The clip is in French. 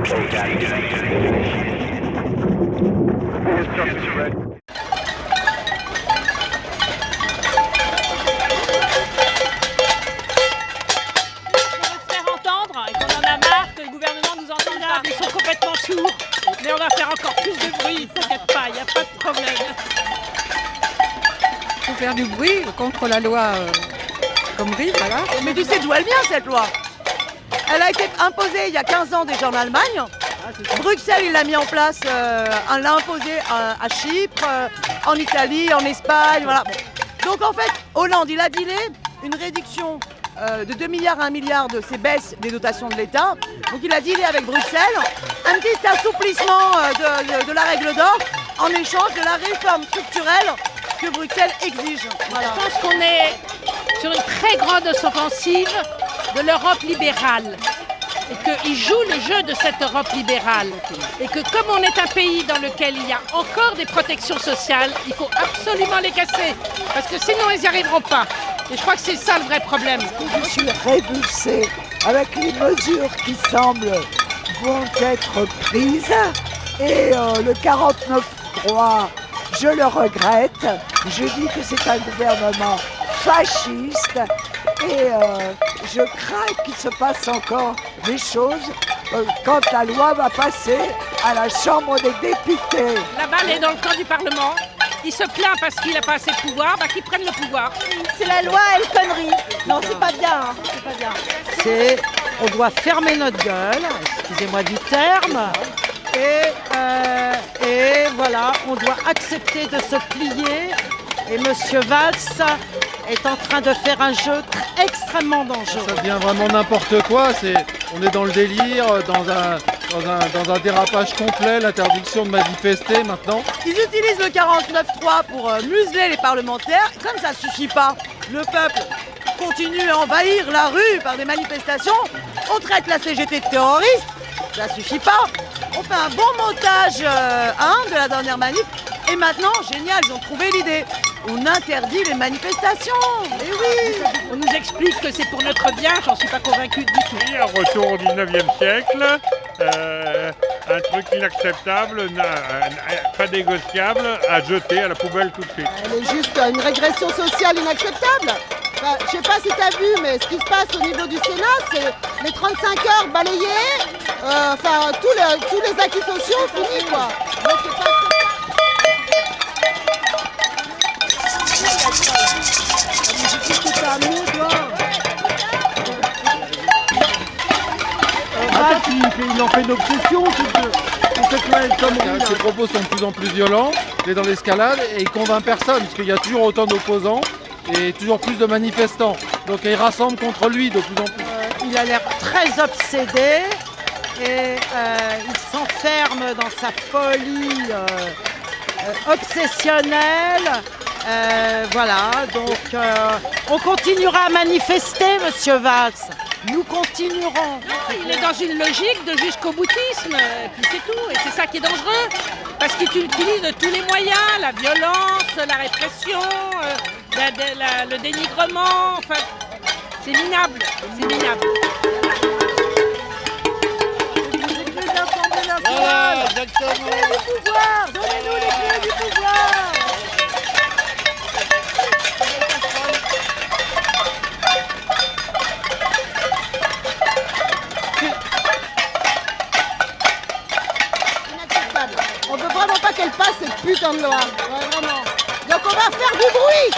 Et qu'on en a marre que le gouvernement nous entende pas. Ils sont complètement sourds. Mais on va faire encore plus de bruit, t'inquiète pas, il n'y a pas de problème. Il faut faire du bruit contre la loi Khomri, voilà. Mais tu sais d'où elle vient cette loi? Elle a été imposée il y a 15 ans déjà en Allemagne. Bruxelles, il l'a mis en place, elle l'a imposée à Chypre, en Italie, en Espagne, voilà. Bon. Donc en fait, Hollande, il a dealé une réduction de 2 milliards à 1 milliard de ces baisses des dotations de l'État. Donc il a dealé avec Bruxelles un petit assouplissement de la règle d'or en échange de la réforme structurelle que Bruxelles exige. Voilà. Je pense qu'on est sur une très grande offensive de l'Europe libérale et qu'ils jouent le jeu de cette Europe libérale et que comme on est un pays dans lequel il y a encore des protections sociales, il faut absolument les casser parce que sinon ils n'y arriveront pas. Et je crois que c'est ça le vrai problème. Je suis révulsée avec les mesures qui semblent vont être prises et le 49.3, je le regrette. Je dis que c'est un gouvernement fasciste et je crains qu'il se passe encore des choses quand la loi va passer à la Chambre des députés. La balle est dans le camp du Parlement. Il se plaint parce qu'il n'a pas assez de pouvoir, qu'il prenne le pouvoir. C'est la loi El Khomri. Non, c'est pas bien. Hein. C'est pas bien. On doit fermer notre gueule, excusez-moi du terme, et voilà, on doit accepter de se plier. Et Monsieur Valls est en train de faire un jeu extrêmement dangereux. Ça devient vraiment n'importe quoi. On est dans le délire, dans un dérapage complet, l'interdiction de manifester maintenant. Ils utilisent le 49.3 pour museler les parlementaires. Comme ça ne suffit pas, le peuple continue à envahir la rue par des manifestations. On traite la CGT de terroriste. Ça ne suffit pas. On fait un bon montage de la dernière manif. Et maintenant, génial, ils ont trouvé l'idée. On interdit les manifestations. Et oui. On nous explique que c'est pour notre bien, j'en suis pas convaincue du tout. Oui, un retour au 19e siècle, un truc inacceptable, pas négociable, à jeter à la poubelle tout de suite. Elle est juste une régression sociale inacceptable. Enfin, je sais pas si tu as vu, mais ce qui se passe au niveau du Sénat, c'est les 35 heures balayées, tous les acquis sociaux finis, quoi. Donc c'est pas acceptable. Il en fait une obsession, cette loi El Khomri. Ses propos sont de plus en plus violents, il est dans l'escalade et il convainc personne, parce qu'il y a toujours autant d'opposants et toujours plus de manifestants. Donc il rassemble contre lui de plus en plus. Il a l'air très obsédé et il s'enferme dans sa folie obsessionnelle. Voilà, donc on continuera à manifester, Monsieur Valls. Nous continuerons. Il est dans une logique de jusqu'au boutisme, et puis c'est tout. Et c'est ça qui est dangereux, parce qu'il utilise tous les moyens, la violence, la répression, le dénigrement, enfin, c'est minable, c'est minable. Voilà, exactement. Donnez-nous les clés du pouvoir. On veut vraiment pas qu'elle passe cette putain de loi. Ouais, vraiment. Donc on va faire du bruit.